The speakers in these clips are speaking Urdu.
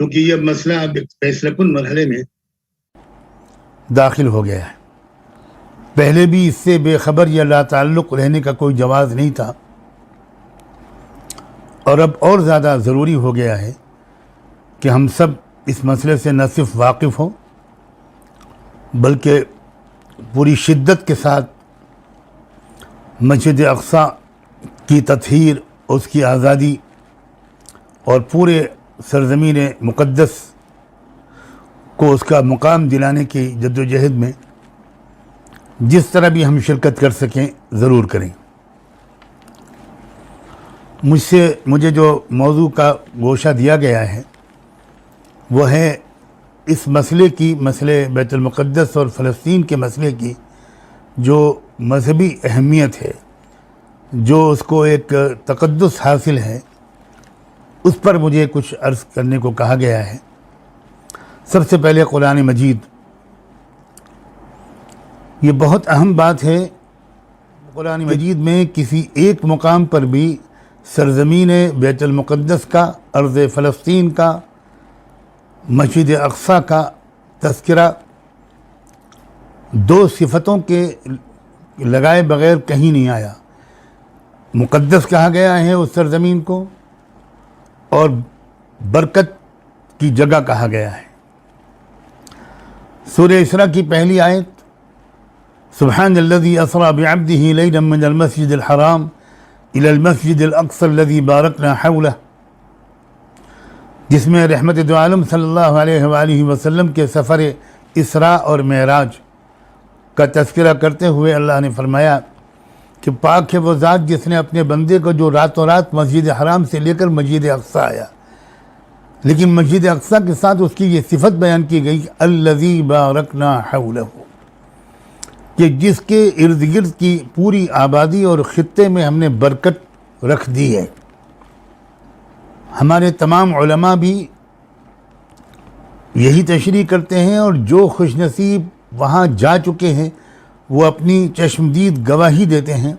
کیونکہ یہ مسئلہ اب ایک فیصلہ کن مرحلے میں داخل ہو گیا ہے۔ پہلے بھی اس سے بے خبر یا لا تعلق رہنے کا کوئی جواز نہیں تھا، اور اب اور زیادہ ضروری ہو گیا ہے کہ ہم سب اس مسئلے سے نہ صرف واقف ہوں بلکہ پوری شدت کے ساتھ مسجد اقصی کی تطہیر، اس کی آزادی اور پورے سرزمین مقدس کو اس کا مقام دلانے کی جد و جہد میں جس طرح بھی ہم شرکت کر سکیں ضرور کریں۔ مجھے جو موضوع کا گوشہ دیا گیا ہے وہ ہے اس مسئلے بیت المقدس اور فلسطین کے مسئلے کی جو مذہبی اہمیت ہے، جو اس کو ایک تقدس حاصل ہے، اس پر مجھے کچھ عرض کرنے کو کہا گیا ہے۔ سب سے پہلے قرآن مجید، یہ بہت اہم بات ہے۔ قرآن مجید میں کسی ایک مقام پر بھی سرزمین بیت المقدس کا، ارض فلسطین کا، مسجد اقصی کا تذکرہ دو صفتوں کے لگائے بغیر کہیں نہیں آیا۔ مقدس کہا گیا ہے اس سرزمین کو، اور برکت کی جگہ کہا گیا ہے۔ سورہ اسراء کی پہلی آیت، سبحان الذی اسری بعبدہ لیلا من المسجد الحرام الی المسجد الاقصی الذی بارکنا حولہ، جس میں رحمت دو عالم صلی اللہ علیہ وآلہ وسلم کے سفر اسراء اور معراج کا تذکرہ کرتے ہوئے اللہ نے فرمایا کہ پاک ہے وہ ذات جس نے اپنے بندے کو جو راتوں رات مسجد حرام سے لے کر مسجد اقصی آیا، لیکن مسجد اقصی کے ساتھ اس کی یہ صفت بیان کی گئی الذی بارکنا حولہ، کہ جس کے ارد گرد کی پوری آبادی اور خطے میں ہم نے برکت رکھ دی ہے۔ ہمارے تمام علماء بھی یہی تشریح کرتے ہیں، اور جو خوش نصیب وہاں جا چکے ہیں وہ اپنی چشمدید گواہی دیتے ہیں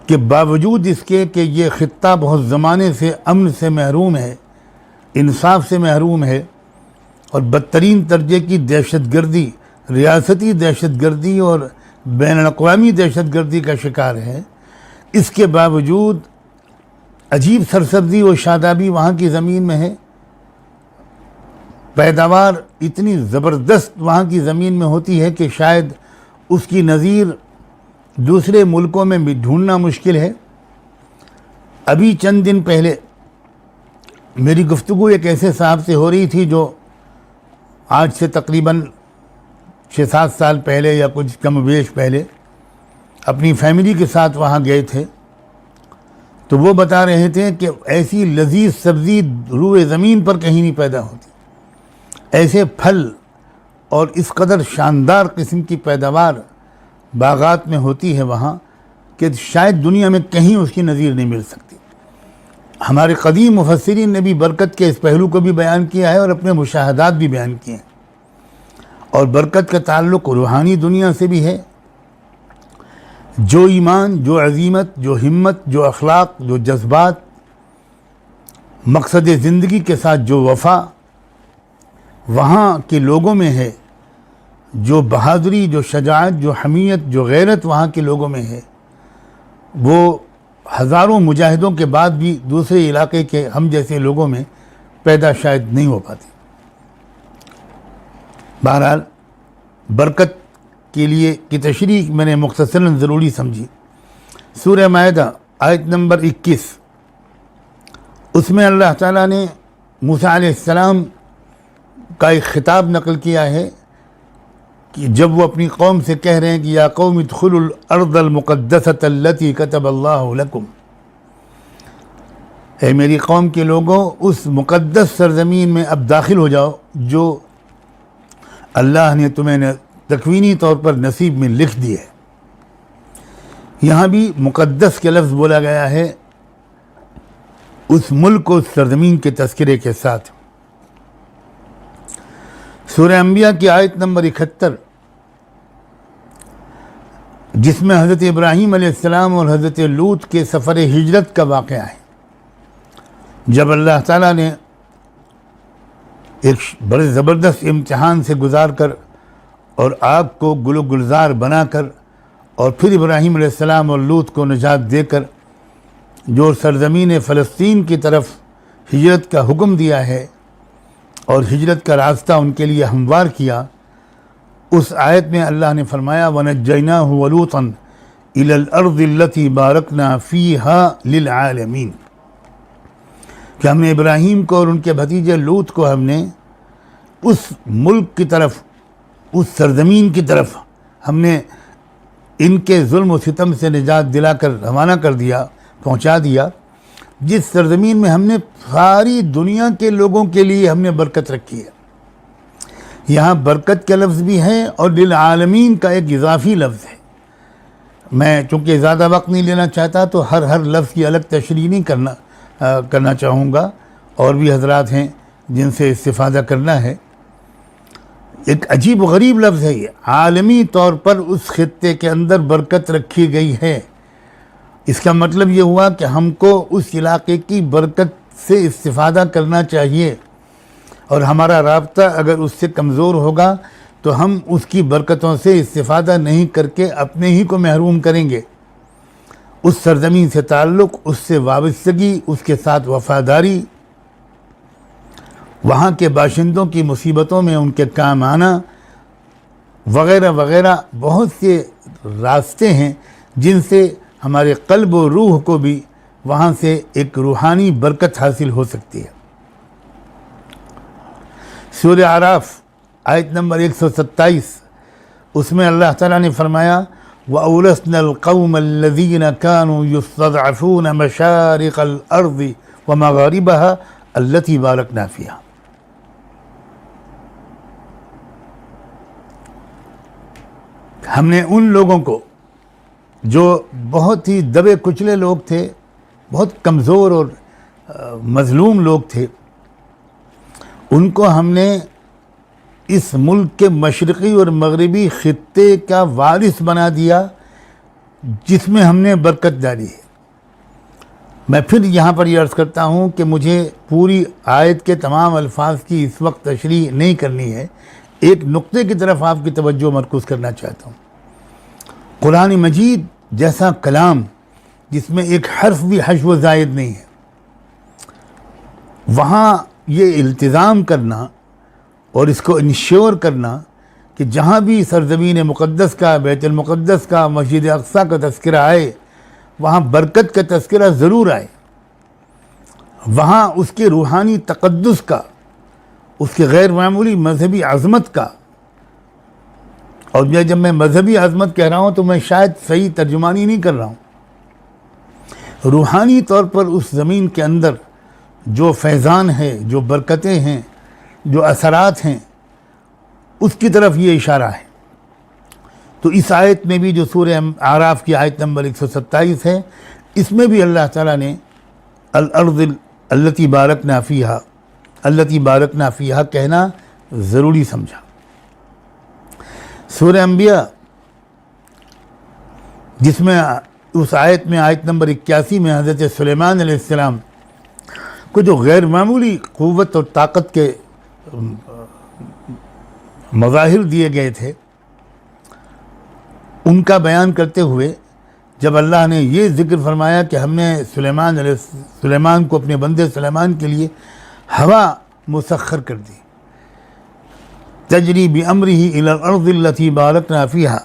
کہ باوجود اس کے کہ یہ خطہ بہت زمانے سے امن سے محروم ہے، انصاف سے محروم ہے، اور بدترین درجے کی دہشت گردی، ریاستی دہشت گردی اور بین الاقوامی دہشت گردی کا شکار ہے، اس کے باوجود عجیب سرسبزی و شادابی وہاں کی زمین میں ہے۔ پیداوار اتنی زبردست وہاں کی زمین میں ہوتی ہے کہ شاید اس کی نظیر دوسرے ملکوں میں بھی ڈھونڈنا مشکل ہے۔ ابھی چند دن پہلے میری گفتگو ایک ایسے صاحب سے ہو رہی تھی جو آج سے تقریباً 6-7 سال پہلے یا کچھ کم بیش پہلے اپنی فیملی کے ساتھ وہاں گئے تھے، تو وہ بتا رہے تھے کہ ایسی لذیذ سبزی روئے زمین پر کہیں نہیں پیدا ہوتی، ایسے پھل اور اس قدر شاندار قسم کی پیداوار باغات میں ہوتی ہے وہاں کہ شاید دنیا میں کہیں اس کی نظیر نہیں مل سکتی۔ ہمارے قدیم مفسرین نے بھی برکت کے اس پہلو کو بھی بیان کیا ہے اور اپنے مشاہدات بھی بیان کیے ہیں، اور برکت کا تعلق روحانی دنیا سے بھی ہے۔ جو ایمان، جو عظیمت، جو ہمت، جو اخلاق، جو جذبات، مقصد زندگی کے ساتھ جو وفا وہاں کے لوگوں میں ہے، جو بہادری، جو شجاعت، جو حمیت، جو غیرت وہاں کے لوگوں میں ہے، وہ ہزاروں مجاہدوں کے بعد بھی دوسرے علاقے کے ہم جیسے لوگوں میں پیدا شاید نہیں ہو پاتی۔ بہرحال برکت کے لیے کی تشریح میں نے مختصراً ضروری سمجھی۔ سورہ مائدہ آیت نمبر 21، اس میں اللہ تعالیٰ نے موسیٰ علیہ السلام کا ایک خطاب نقل کیا ہے کہ جب وہ اپنی قوم سے کہہ رہے ہیں کہ یا قوم ادخلوا الارض المقدسۃ التی کتب اللہ لکم، اے میری قوم کے لوگوں اس مقدس سرزمین میں اب داخل ہو جاؤ جو اللہ نے تمہیں تکوینی طور پر نصیب میں لکھ دی ہے۔ یہاں بھی مقدس کے لفظ بولا گیا ہے اس ملک و سرزمین کے تذکرے کے ساتھ۔ سورہ انبیاء کی آیت نمبر 71، جس میں حضرت ابراہیم علیہ السلام اور حضرت لوط کے سفر ہجرت کا واقعہ ہے، جب اللہ تعالیٰ نے ایک بڑے زبردست امتحان سے گزار کر اور آگ کو گل و گلزار بنا کر اور پھر ابراہیم علیہ السلام اور لوط کو نجات دے کر جو سرزمین فلسطین کی طرف ہجرت کا حکم دیا ہے اور ہجرت کا راستہ ان کے لیے ہموار کیا، اس آیت میں اللہ نے فرمایا وَنَجَّيْنَاهُ وَلُوطًا إِلَى الْأَرْضِ الَّتِي بَارَكْنَا فِيهَا لِلْعَالَمِينَ کہ ہم نے ابراہیم کو اور ان کے بھتیجے لوط کو ہم نے اس ملک کی طرف، اس سرزمین کی طرف ہم نے ان کے ظلم و ستم سے نجات دلا کر روانہ کر دیا، پہنچا دیا، جس سرزمین میں ہم نے ساری دنیا کے لوگوں کے لیے ہم نے برکت رکھی ہے۔ یہاں برکت کا لفظ بھی ہے اور للعالمین کا ایک اضافی لفظ ہے۔ میں چونکہ زیادہ وقت نہیں لینا چاہتا تو ہر لفظ کی الگ تشریح نہیں کرنا چاہوں گا، اور بھی حضرات ہیں جن سے استفادہ کرنا ہے۔ ایک عجیب و غریب لفظ ہے یہ، عالمی طور پر اس خطے کے اندر برکت رکھی گئی ہے۔ اس کا مطلب یہ ہوا کہ ہم کو اس علاقے کی برکت سے استفادہ کرنا چاہیے، اور ہمارا رابطہ اگر اس سے کمزور ہوگا تو ہم اس کی برکتوں سے استفادہ نہیں کر کے اپنے ہی کو محروم کریں گے۔ اس سرزمین سے تعلق، اس سے وابستگی، اس کے ساتھ وفاداری، وہاں کے باشندوں کی مصیبتوں میں ان کے کام آنا وغیرہ وغیرہ، بہت سے راستے ہیں جن سے ہمارے قلب و روح کو بھی وہاں سے ایک روحانی برکت حاصل ہو سکتی ہے۔ سورہ اعراف آیت نمبر 127، اس میں اللہ تعالیٰ نے فرمایا وَأَوْرَثْنَا الْقَوْمَ الَّذِينَ كَانُوا يُسْتَضْعَفُونَ مَشَارِقَ الْأَرْضِ وَمَغَارِبَهَا الَّتِي بَارَكْنَا فِيهَا۔ ہم نے ان لوگوں کو جو بہت ہی دبے کچلے لوگ تھے، بہت کمزور اور مظلوم لوگ تھے، ان کو ہم نے اس ملک کے مشرقی اور مغربی خطے کا وارث بنا دیا جس میں ہم نے برکت ڈالی ہے۔ میں پھر یہاں پر یہ عرض کرتا ہوں کہ مجھے پوری آیت کے تمام الفاظ کی اس وقت تشریح نہیں کرنی ہے، ایک نقطے کی طرف آپ کی توجہ مرکوز کرنا چاہتا ہوں۔ قرآن مجید جیسا کلام جس میں ایک حرف بھی حشو و زائد نہیں ہے، وہاں یہ التزام کرنا اور اس کو انشور کرنا کہ جہاں بھی سرزمین مقدس کا، بیت المقدس کا، مسجد اقصیٰ کا تذکرہ آئے وہاں برکت کا تذکرہ ضرور آئے، وہاں اس کے روحانی تقدس کا، اس کے غیر معمولی مذہبی عظمت کا، اور جب میں مذہبی عظمت کہہ رہا ہوں تو میں شاید صحیح ترجمانی نہیں کر رہا ہوں، روحانی طور پر اس زمین کے اندر جو فیضان ہے، جو برکتیں ہیں، جو اثرات ہیں، اس کی طرف یہ اشارہ ہے۔ تو اس آیت میں بھی جو سورہ اعراف کی آیت نمبر 127 ہے، اس میں بھی اللہ تعالیٰ نے الارض التی بارکنا فیہا، التی بارکنا فیہا کہنا ضروری سمجھا۔ سورہ انبیاء جس میں اس آیت میں آیت نمبر 81 میں حضرت سلیمان علیہ السلام کو جو غیر معمولی قوت اور طاقت کے مظاہر دیے گئے تھے، ان کا بیان کرتے ہوئے جب اللہ نے یہ ذکر فرمایا کہ ہم نے سلیمان کو، اپنے بندے سلیمان کے لیے ہوا مسخر کر دی، تجری بامرہ الی الارض التی بارکنا فیہا،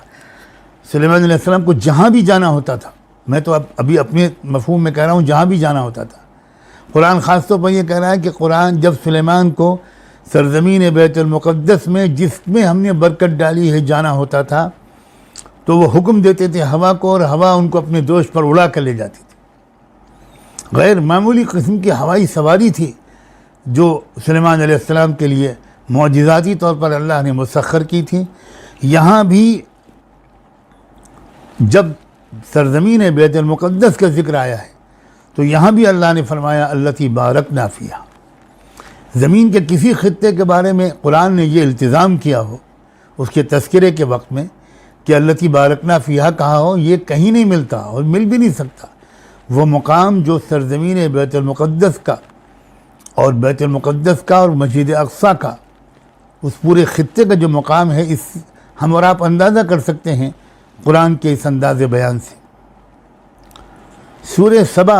سلیمان علیہ السلام کو جہاں بھی جانا ہوتا تھا، میں تو ابھی اپنے مفہوم میں کہہ رہا ہوں، جہاں بھی جانا ہوتا تھا، قرآن خاص طور پر یہ کہہ رہا ہے کہ قرآن جب سلیمان کو سرزمین بیت المقدس میں جس میں ہم نے برکت ڈالی ہے جانا ہوتا تھا تو وہ حکم دیتے تھے ہوا کو، اور ہوا ان کو اپنے دوش پر اڑا کر لے جاتی تھی۔ غیر معمولی قسم کی ہوائی سواری تھی جو سلیمان علیہ السلام کے لیے معجزاتی طور پر اللہ نے مسخر کی تھی۔ یہاں بھی جب سرزمین بیت المقدس کا ذکر آیا ہے تو یہاں بھی اللہ نے فرمایا التی بارکنا فیہا۔ زمین کے کسی خطے کے بارے میں قرآن نے یہ التزام کیا ہو اس کے تذکرے کے وقت میں کہ التی بارکنا فیہا کہا ہو، یہ کہیں نہیں ملتا اور مل بھی نہیں سکتا۔ وہ مقام جو سرزمین بیت المقدس کا اور بیت المقدس کا اور مسجد اقصیٰ کا، اس پورے خطے کا جو مقام ہے، اس ہم اور آپ اندازہ کر سکتے ہیں قرآن کے اس انداز بیان سے۔ سورہ سبا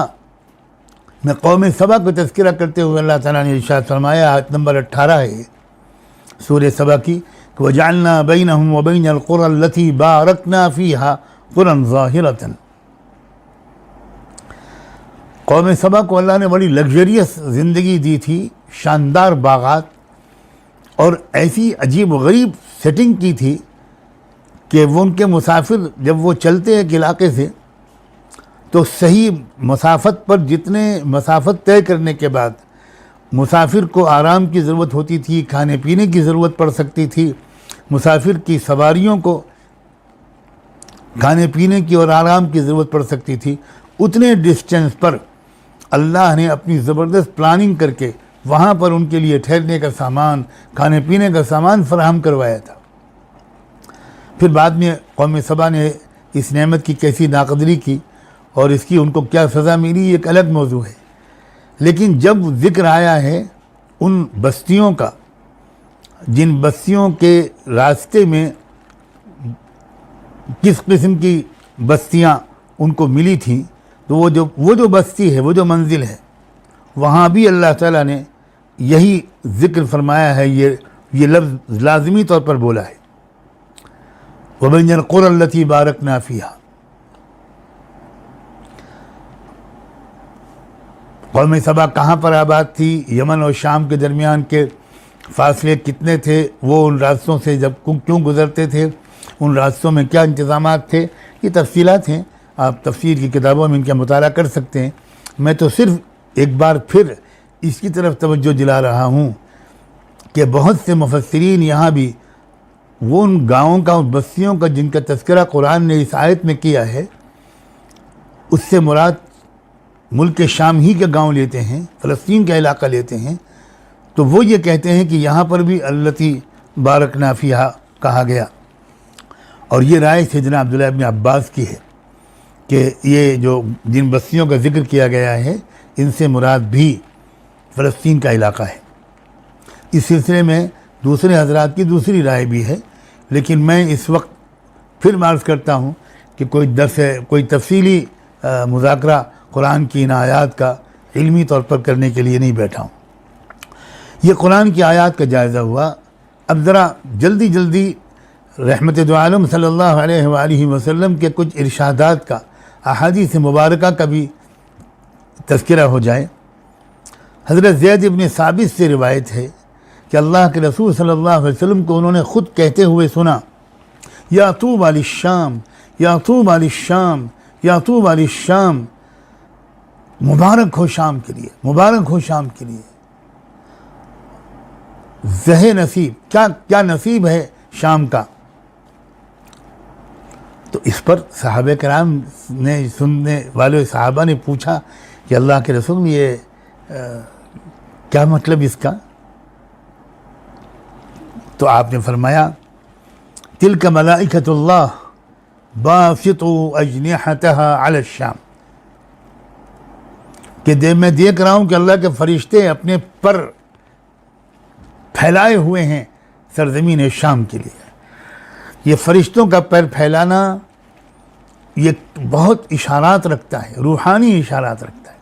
میں قوم سبا کو تذکرہ کرتے ہوئے اللہ تعالیٰ نے ارشاد فرمایا، آیت نمبر 18 ہے سورہ سبا کی، کہ وَجَعَلْنَا بَيْنَهُمْ وَبَيْنَ الْقُرَى الَّتِي بَارَكْنَا فِيهَا قُرًى ظَاهِرَةً۔ قوم سبا کو اللہ نے بڑی لگژریس زندگی دی تھی، شاندار باغات اور ایسی عجیب و غریب سیٹنگ کی تھی کہ وہ ان کے مسافر جب وہ چلتے ایک علاقے سے تو صحیح مسافت پر جتنے مسافت طے کرنے کے بعد مسافر کو آرام کی ضرورت ہوتی تھی، کھانے پینے کی ضرورت پڑ سکتی تھی، مسافر کی سواریوں کو کھانے پینے کی اور آرام کی ضرورت پڑ سکتی تھی، اتنے ڈسٹینس پر اللہ نے اپنی زبردست پلاننگ کر کے وہاں پر ان کے لیے ٹھہرنے کا سامان، کھانے پینے کا سامان فراہم کروایا تھا۔ پھر بعد میں قوم سبا نے اس نعمت کی کیسی ناقدری کی اور اس کی ان کو کیا سزا ملی، ایک الگ موضوع ہے۔ لیکن جب ذکر آیا ہے ان بستیوں کا جن بستیوں کے راستے میں کس قسم کی بستیاں ان کو ملی تھیں، تو وہ جو بستی ہے، وہ جو منزل ہے، وہاں بھی اللہ تعالیٰ نے یہی ذکر فرمایا ہے، یہ لفظ لازمی طور پر بولا ہے، وَبَيْنَ الْقُرَى الَّتِي بَارَكْنَا فِيهَا۔ قوم سبا کہاں پر آباد تھی، یمن اور شام کے درمیان کے فاصلے کتنے تھے، وہ ان راستوں سے جب کیوں گزرتے تھے، ان راستوں میں کیا انتظامات تھے، یہ تفصیلات ہیں، آپ تفسیر کی کتابوں میں ان کا مطالعہ کر سکتے ہیں۔ میں تو صرف ایک بار پھر اس کی طرف توجہ دلا رہا ہوں کہ بہت سے مفسرین یہاں بھی وہ ان گاؤں کا، ان بستیوں کا جن کا تذکرہ قرآن نے اس آیت میں کیا ہے، اس سے مراد ملک شام ہی کے گاؤں لیتے ہیں، فلسطین کا علاقہ لیتے ہیں، تو وہ یہ کہتے ہیں کہ یہاں پر بھی التی بارکنا فیہا کہا گیا۔ اور یہ رائے سیدنا عبداللہ ابن عباس کی ہے کہ یہ جو جن بستیوں کا ذکر کیا گیا ہے، ان سے مراد بھی فلسطین کا علاقہ ہے۔ اس سلسلے میں دوسرے حضرات کی دوسری رائے بھی ہے، لیکن میں اس وقت پھر عرض کرتا ہوں کہ کوئی تفصیلی مذاکرہ قرآن کی ان آیات کا علمی طور پر کرنے کے لیے نہیں بیٹھا ہوں۔ یہ قرآن کی آیات کا جائزہ ہوا۔ اب ذرا جلدی رحمت دو عالم صلی اللہ علیہ وآلہ وسلم کے کچھ ارشادات کا، احادیث مبارکہ کا بھی تذکرہ ہو جائے۔ حضرت زید ابن ثابت سے روایت ہے کہ اللہ کے رسول صلی اللہ علیہ وسلم کو انہوں نے خود کہتے ہوئے سنا، یا طوبی للشام، یا طوبی للشام، یا طوبی للشام، مبارک ہو شام کے لیے، مبارک ہو شام کے لیے۔ زہ نصیب، کیا نصیب ہے شام کا۔ تو اس پر صحابہ کرام نے، سننے والے صحابہ نے پوچھا کہ اللہ کے رسول یہ کیا مطلب اس کا؟ تو آپ نے فرمایا، تلک ملائکۃ اللہ باسطوا اجنحتها علی الشام، کہ میں دیکھ رہا ہوں کہ اللہ کے فرشتے اپنے پر پھیلائے ہوئے ہیں سرزمین شام کے لیے۔ یہ فرشتوں کا پیر پھیلانا یہ بہت اشارات رکھتا ہے، روحانی اشارات رکھتا ہے۔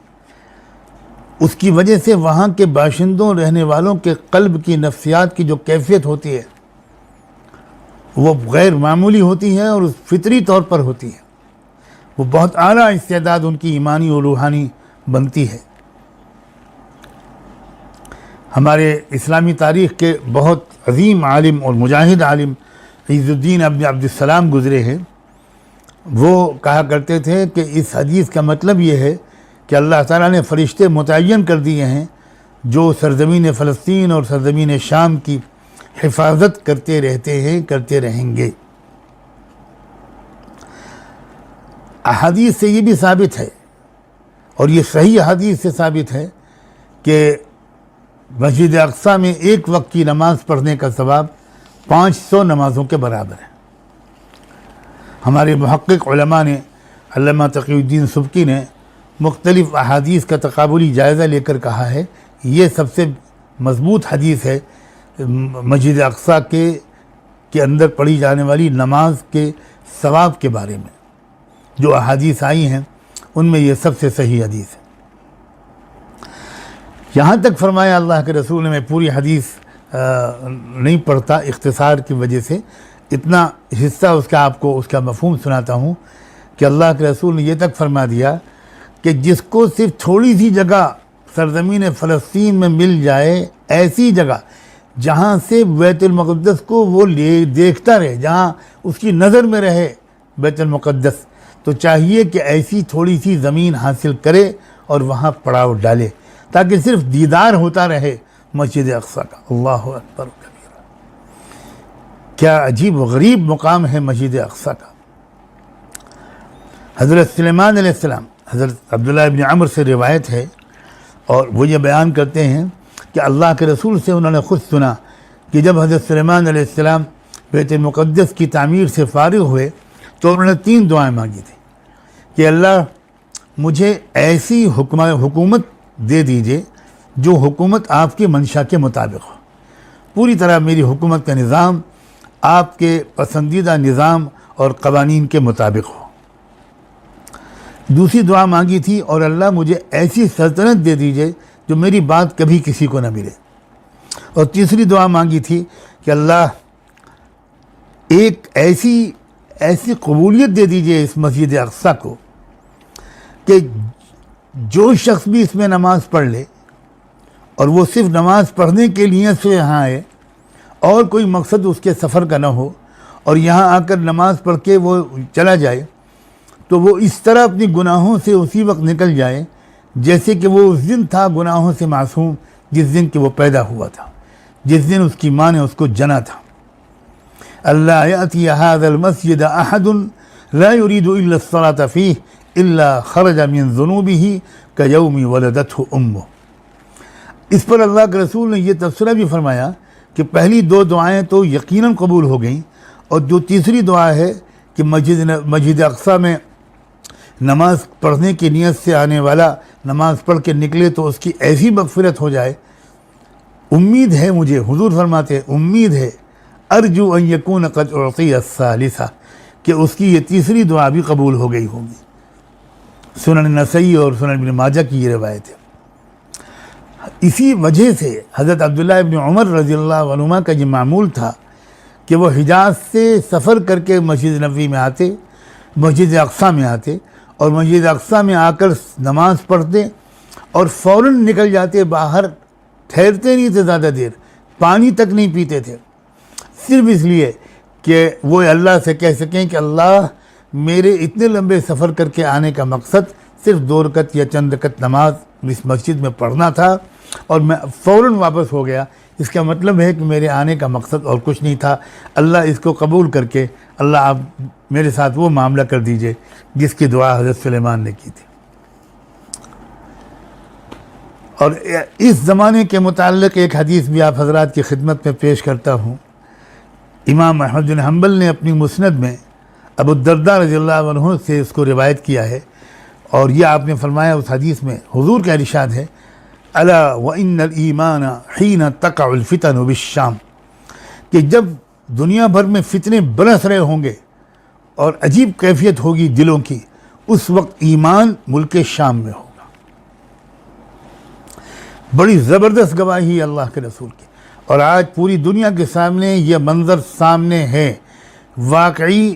اس کی وجہ سے وہاں کے باشندوں، رہنے والوں کے قلب کی، نفسیات کی جو کیفیت ہوتی ہے وہ غیر معمولی ہوتی ہے اور فطری طور پر ہوتی ہے۔ وہ بہت اعلیٰ استعداد ان کی ایمانی اور روحانی بنتی ہے۔ ہمارے اسلامی تاریخ کے بہت عظیم عالم اور مجاہد عالم عز الدین ابن عبد السلام گزرے ہیں۔ وہ کہا کرتے تھے کہ اس حدیث کا مطلب یہ ہے کہ اللہ تعالیٰ نے فرشتے متعین کر دیے ہیں جو سرزمین فلسطین اور سرزمین شام کی حفاظت کرتے رہتے ہیں، کرتے رہیں گے۔ احادیث سے یہ بھی ثابت ہے، اور یہ صحیح حدیث سے ثابت ہے، کہ مسجد اقصیٰ میں ایک وقت کی نماز پڑھنے کا ثواب 500 نمازوں کے برابر ہے۔ ہمارے محقق علماء نے، علامہ تقی الدین سبکی نے مختلف احادیث کا تقابلی جائزہ لے کر کہا ہے یہ سب سے مضبوط حدیث ہے مسجد اقصیٰ کے اندر پڑھی جانے والی نماز کے ثواب کے بارے میں جو احادیث آئی ہیں ان میں یہ سب سے صحیح حدیث ہے۔ یہاں تک فرمایا اللہ کے رسول نے، میں پوری حدیث نہیں پڑھتا اختصار کی وجہ سے، اتنا حصہ اس کا مفہوم سناتا ہوں کہ اللہ کے رسول نے یہ تک فرما دیا کہ جس کو صرف تھوڑی سی جگہ سرزمین فلسطین میں مل جائے، ایسی جگہ جہاں سے بیت المقدس کو وہ دیکھتا رہے، جہاں اس کی نظر میں رہے بیت المقدس، تو چاہیے کہ ایسی تھوڑی سی زمین حاصل کرے اور وہاں پڑاؤ ڈالے تاکہ صرف دیدار ہوتا رہے مسجد اقصیٰ کا۔ اللہ اکبر کبیرہ، کیا عجیب و غریب مقام ہے مسجد اقصیٰ کا۔ حضرت سلیمان علیہ السلام، حضرت عبداللہ ابن عمر سے روایت ہے اور وہ یہ بیان کرتے ہیں کہ اللہ کے رسول سے انہوں نے خود سنا کہ جب حضرت سلیمان علیہ السلام بیت المقدس کی تعمیر سے فارغ ہوئے تو انہوں نے 3 دعائیں مانگی تھیں کہ اللہ مجھے ایسی حکومت دے دیجئے جو حکومت آپ کے منشا کے مطابق ہو، پوری طرح میری حکومت کا نظام آپ کے پسندیدہ نظام اور قوانین کے مطابق ہو۔ دوسری دعا مانگی تھی، اور اللہ مجھے ایسی سلطنت دے دیجئے جو میری بات کبھی کسی کو نہ ملے۔ اور تیسری دعا مانگی تھی کہ اللہ ایک ایسی قبولیت دے دیجئے اس مسجد اقصیٰ کو کہ جو شخص بھی اس میں نماز پڑھ لے اور وہ صرف نماز پڑھنے کے لیے سے یہاں آئے اور کوئی مقصد اس کے سفر کا نہ ہو، اور یہاں آ کر نماز پڑھ کے وہ چلا جائے، تو وہ اس طرح اپنی گناہوں سے اسی وقت نکل جائے جیسے کہ وہ اس دن تھا گناہوں سے معصوم جس دن کہ وہ پیدا ہوا تھا، جس دن اس کی ماں نے اس کو جنا تھا۔ اللہ یأتی ھذا المسجد احد لا يريد الا الصلاة فيه الا خرج من ذنوبه كيوم ولدته امه۔ اس پر اللہ کے رسول نے یہ تبصرہ بھی فرمایا کہ پہلی 2 دعائیں تو یقیناً قبول ہو گئیں، اور جو تیسری دعا ہے کہ مسجد اقصیٰ میں نماز پڑھنے کی نیت سے آنے والا نماز پڑھ کے نکلے تو اس کی ایسی مغفرت ہو جائے، امید ہے مجھے، حضور فرماتے ہیں امید ہے، ارجو ان یکون قد اعطی الثالثہ، کہ اس کی یہ تیسری دعا بھی قبول ہو گئی ہوگی۔ سنن نسائی اور سنن ابن ماجہ کی یہ روایت ہے۔ اسی وجہ سے حضرت عبداللہ ابن عمر رضی اللہ عنہما کا یہ معمول تھا کہ وہ حجاز سے سفر کر کے مسجد نبوی میں آتے، مسجد اقصیٰ میں آتے، اور مسجد اقصیٰ میں آ کر نماز پڑھتے اور فوراً نکل جاتے باہر، ٹھہرتے نہیں تھے زیادہ دیر، پانی تک نہیں پیتے تھے، صرف اس لیے کہ وہ اللہ سے کہہ سکیں کہ اللہ میرے اتنے لمبے سفر کر کے آنے کا مقصد صرف 2 رکعت یا چند رکعت نماز اس مسجد میں پڑھنا تھا اور میں فوراً واپس ہو گیا، اس کا مطلب ہے کہ میرے آنے کا مقصد اور کچھ نہیں تھا، اللہ اس کو قبول کر کے اللہ آپ میرے ساتھ وہ معاملہ کر دیجئے جس کی دعا حضرت سلیمان نے کی تھی۔ اور اس زمانے کے متعلق ایک حدیث بھی آپ حضرات کی خدمت میں پیش کرتا ہوں۔ امام احمد بن حنبل نے اپنی مسند میں ابو الدرداء رضی اللہ عنہ سے اس کو روایت کیا ہے، اور یہ آپ نے فرمایا اس حدیث میں حضور کا ارشاد ہے، الا وان الایمان حین تقع الفتن بالشام، کہ جب دنیا بھر میں فتنے برس رہے ہوں گے اور عجیب کیفیت ہوگی دلوں کی، اس وقت ایمان ملک شام میں ہوگا۔ بڑی زبردست گواہی اللہ کے رسول کی، اور آج پوری دنیا کے سامنے یہ منظر سامنے ہے، واقعی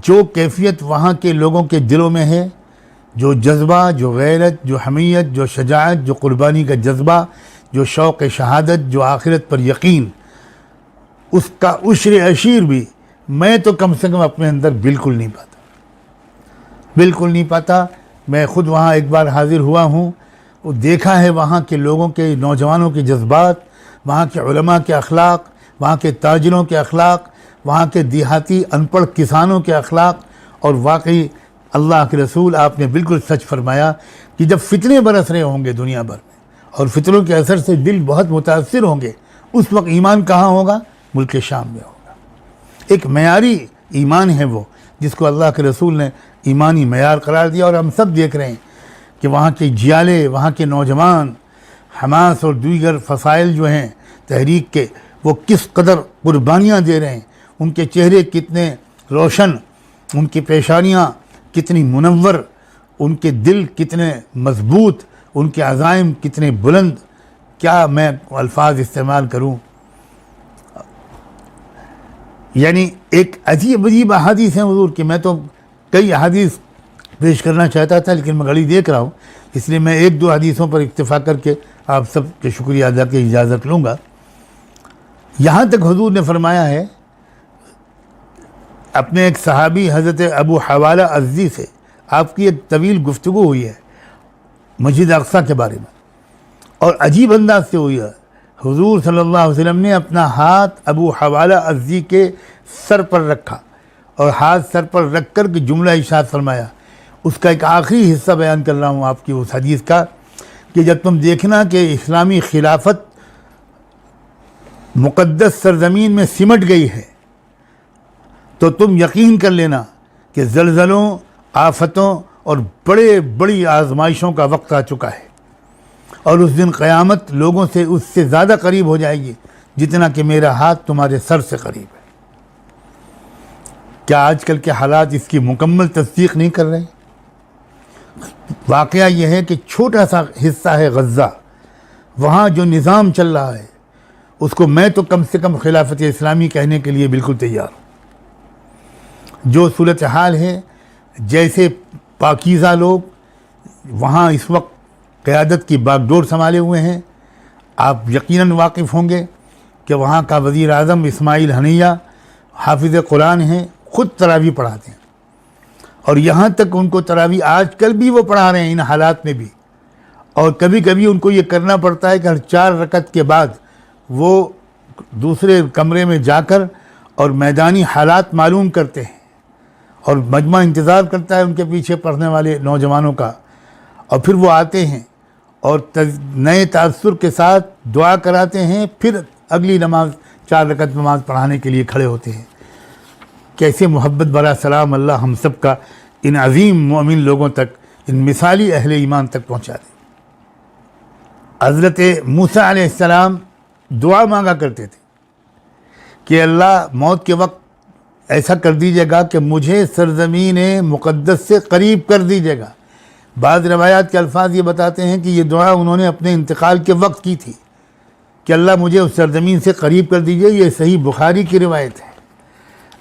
جو کیفیت وہاں کے لوگوں کے دلوں میں ہے، جو جذبہ، جو غیرت، جو حمیت، جو شجاعت، جو قربانی کا جذبہ، جو شوق شہادت، جو آخرت پر یقین، اس کا عشر عشیر بھی میں تو کم سے کم اپنے اندر بالکل نہیں پاتا۔ میں خود وہاں ایک بار حاضر ہوا ہوں، وہ دیکھا ہے وہاں کے لوگوں کے، نوجوانوں کے جذبات، وہاں کے علماء کے اخلاق، وہاں کے تاجروں کے اخلاق، وہاں کے دیہاتی ان پڑھ کسانوں کے اخلاق، اور واقعی اللہ کے رسول آپ نے بالکل سچ فرمایا کہ جب فتنے برس رہے ہوں گے دنیا بھر میں اور فتنوں کے اثر سے دل بہت متاثر ہوں گے، اس وقت ایمان کہاں ہوگا؟ ملک شام میں ہوگا۔ ایک معیاری ایمان ہے وہ جس کو اللہ کے رسول نے ایمانی معیار قرار دیا، اور ہم سب دیکھ رہے ہیں کہ وہاں کے جیالے، وہاں کے نوجوان حماس اور دیگر فصائل جو ہیں تحریک کے، وہ کس قدر قربانیاں دے رہے ہیں، ان کے چہرے کتنے روشن، ان کی پیشانیاں کتنی منور، ان کے دل کتنے مضبوط، ان کے عزائم کتنے بلند، کیا میں الفاظ استعمال کروں. یعنی ایک عجیب احادیث ہیں حضور کی. میں تو کئی احادیث پیش کرنا چاہتا تھا لیکن میں گھڑی دیکھ رہا ہوں، اس لیے میں ایک دو حدیثوں پر اکتفا کر کے آپ سب کے شکریہ ادا کے اجازت لوں گا. یہاں تک حضور نے فرمایا ہے اپنے ایک صحابی حضرت ابو حوالہ ازدی سے آپ کی ایک طویل گفتگو ہوئی ہے مسجد اقصیٰ کے بارے میں، اور عجیب انداز سے ہوئی ہے. حضور صلی اللہ علیہ وسلم نے اپنا ہاتھ ابو حوالہ ازدی کے سر پر رکھا اور ہاتھ سر پر رکھ کر کے جملہ ارشاد فرمایا. اس کا ایک آخری حصہ بیان کر رہا ہوں آپ کی اس حدیث کا کہ جب تم دیکھنا کہ اسلامی خلافت مقدس سرزمین میں سمٹ گئی ہے تو تم یقین کر لینا کہ زلزلوں، آفتوں اور بڑی آزمائشوں کا وقت آ چکا ہے، اور اس دن قیامت لوگوں سے اس سے زیادہ قریب ہو جائے گی جتنا کہ میرا ہاتھ تمہارے سر سے قریب ہے. کیا آج کل کے حالات اس کی مکمل تصدیق نہیں کر رہے؟ واقعہ یہ ہے کہ چھوٹا سا حصہ ہے غزہ، وہاں جو نظام چل رہا ہے اس کو میں تو کم سے کم خلافت اسلامی کہنے کے لیے بالکل تیار ہوں. جو صورتحال ہے، جیسے پاکیزہ لوگ وہاں اس وقت قیادت کی باغ ڈور سنبھالے ہوئے ہیں، آپ یقیناً واقف ہوں گے کہ وہاں کا وزیر اعظم اسماعیل ہنیہ حافظ قرآن ہیں، خود تراویح پڑھاتے ہیں، اور یہاں تک ان کو تراویح آج کل بھی وہ پڑھا رہے ہیں ان حالات میں بھی. اور کبھی کبھی ان کو یہ کرنا پڑتا ہے کہ ہر 4 رکعت کے بعد وہ دوسرے کمرے میں جا کر اور میدانی حالات معلوم کرتے ہیں، اور مجمع انتظار کرتا ہے ان کے پیچھے پڑھنے والے نوجوانوں کا، اور پھر وہ آتے ہیں اور نئے تاثر کے ساتھ دعا کراتے ہیں، پھر اگلی نماز 4 رکعت نماز پڑھانے کے لیے کھڑے ہوتے ہیں. کیسے محبت بھرا سلام اللہ ہم سب کا ان عظیم مومن لوگوں تک، ان مثالی اہل ایمان تک پہنچا دے. حضرت موسیٰ علیہ السلام دعا مانگا کرتے تھے کہ اللہ موت کے وقت ایسا کر دیجیے گا کہ مجھے سرزمین مقدس سے قریب کر دیجیے گا. بعض روایات کے الفاظ یہ بتاتے ہیں کہ یہ دعا انہوں نے اپنے انتقال کے وقت کی تھی کہ اللہ مجھے اس سرزمین سے قریب کر دیجیے. یہ صحیح بخاری کی روایت ہے.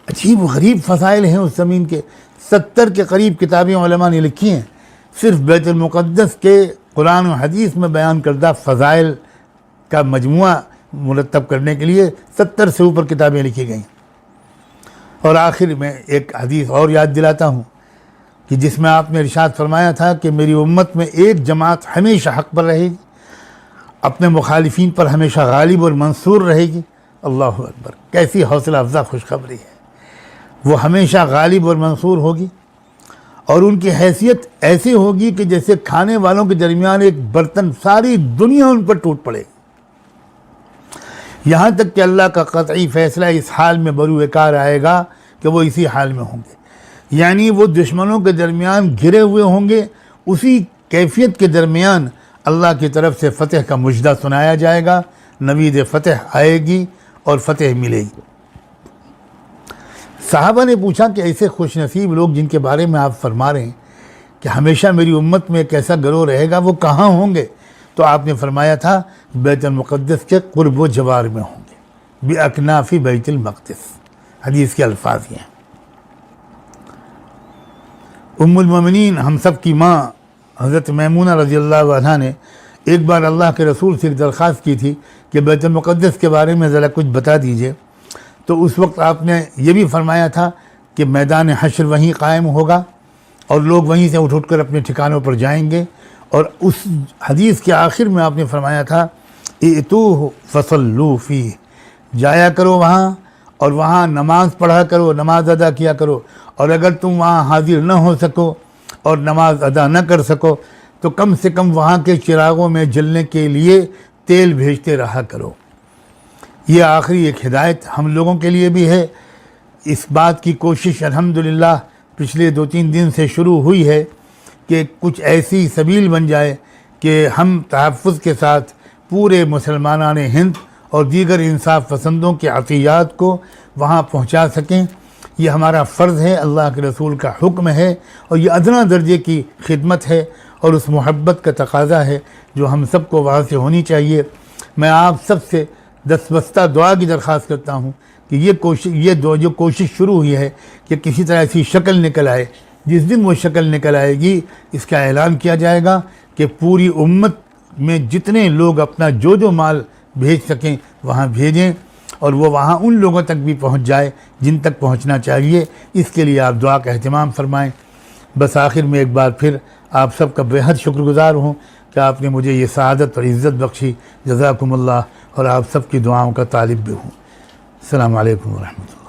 عجیب و غریب فضائل ہیں اس زمین کے. 70 کے قریب کتابیں علماء نے لکھی ہیں صرف بیت المقدس کے قرآن و حدیث میں بیان کردہ فضائل کا مجموعہ مرتب کرنے کے لیے 70 سے اوپر کتابیں لکھی گئیں. اور آخر میں ایک حدیث اور یاد دلاتا ہوں کہ جس میں آپ نے ارشاد فرمایا تھا کہ میری امت میں ایک جماعت ہمیشہ حق پر رہے گی، اپنے مخالفین پر ہمیشہ غالب اور منصور رہے گی. اللہ اکبر، کیسی حوصلہ افزا خوشخبری ہے. وہ ہمیشہ غالب اور منصور ہوگی، اور ان کی حیثیت ایسی ہوگی کہ جیسے کھانے والوں کے درمیان ایک برتن، ساری دنیا ان پر ٹوٹ پڑے گی. یہاں تک کہ اللہ کا قطعی فیصلہ اس حال میں بروئے کار آئے گا کہ وہ اسی حال میں ہوں گے. یعنی وہ دشمنوں کے درمیان گھرے ہوئے ہوں گے، اسی کیفیت کے درمیان اللہ کی طرف سے فتح کا مژدہ سنایا جائے گا. نوید فتح آئے گی اور فتح ملے گی. صحابہ نے پوچھا کہ ایسے خوش نصیب لوگ جن کے بارے میں آپ فرما رہے ہیں کہ ہمیشہ میری امت میں ایک ایسا گروہ رہے گا، وہ کہاں ہوں گے؟ تو آپ نے فرمایا تھا بیت المقدس کے قرب و جوار میں ہوں گے، بِأَكْنَافِ بیت المقدس. حدیث کے الفاظ یہ ہیں. ام المومنین ہم سب کی ماں حضرت میمونہ رضی اللہ عنہا نے ایک بار اللہ کے رسول سے درخواست کی تھی کہ بیت المقدس کے بارے میں ذرا کچھ بتا دیجئے. تو اس وقت آپ نے یہ بھی فرمایا تھا کہ میدان حشر وہیں قائم ہوگا اور لوگ وہیں سے اٹھ کر اپنے ٹھکانوں پر جائیں گے. اور اس حدیث کے آخر میں آپ نے فرمایا تھا ائتوہ فصلوا فیہ، جایا کرو وہاں اور وہاں نماز پڑھا کرو، نماز ادا کیا کرو. اور اگر تم وہاں حاضر نہ ہو سکو اور نماز ادا نہ کر سکو تو کم سے کم وہاں کے چراغوں میں جلنے کے لیے تیل بھیجتے رہا کرو. یہ آخری ایک ہدایت ہم لوگوں کے لیے بھی ہے. اس بات کی کوشش الحمدللہ پچھلے 2-3 دن سے شروع ہوئی ہے کہ کچھ ایسی سبیل بن جائے کہ ہم تحفظ کے ساتھ پورے مسلمانان ہند اور دیگر انصاف پسندوں کے عطیات کو وہاں پہنچا سکیں۔ یہ ہمارا فرض ہے، اللہ کے رسول کا حکم ہے، اور یہ ادنا درجے کی خدمت ہے اور اس محبت کا تقاضا ہے جو ہم سب کو وہاں سے ہونی چاہیے۔ میں آپ سب سے دستبستہ دعا کی درخواست کرتا ہوں کہ جو کوشش شروع ہوئی ہے کہ کسی طرح ایسی شکل نکل آئے، جس دن وہ شکل نکل آئے گی اس کا اعلان کیا جائے گا کہ پوری امت میں جتنے لوگ اپنا جو مال بھیج سکیں وہاں بھیجیں، اور وہ وہاں ان لوگوں تک بھی پہنچ جائے جن تک پہنچنا چاہیے۔ اس کے لیے آپ دعا کا اہتمام فرمائیں۔ بس آخر میں ایک بار پھر آپ سب کا بےحد شکر گزار ہوں کہ آپ نے مجھے یہ سعادت اور عزت بخشی، جزاکم اللہ، اور آپ سب کی دعاؤں کا طالب بھی ہوں۔ السلام علیکم ورحمۃ اللہ۔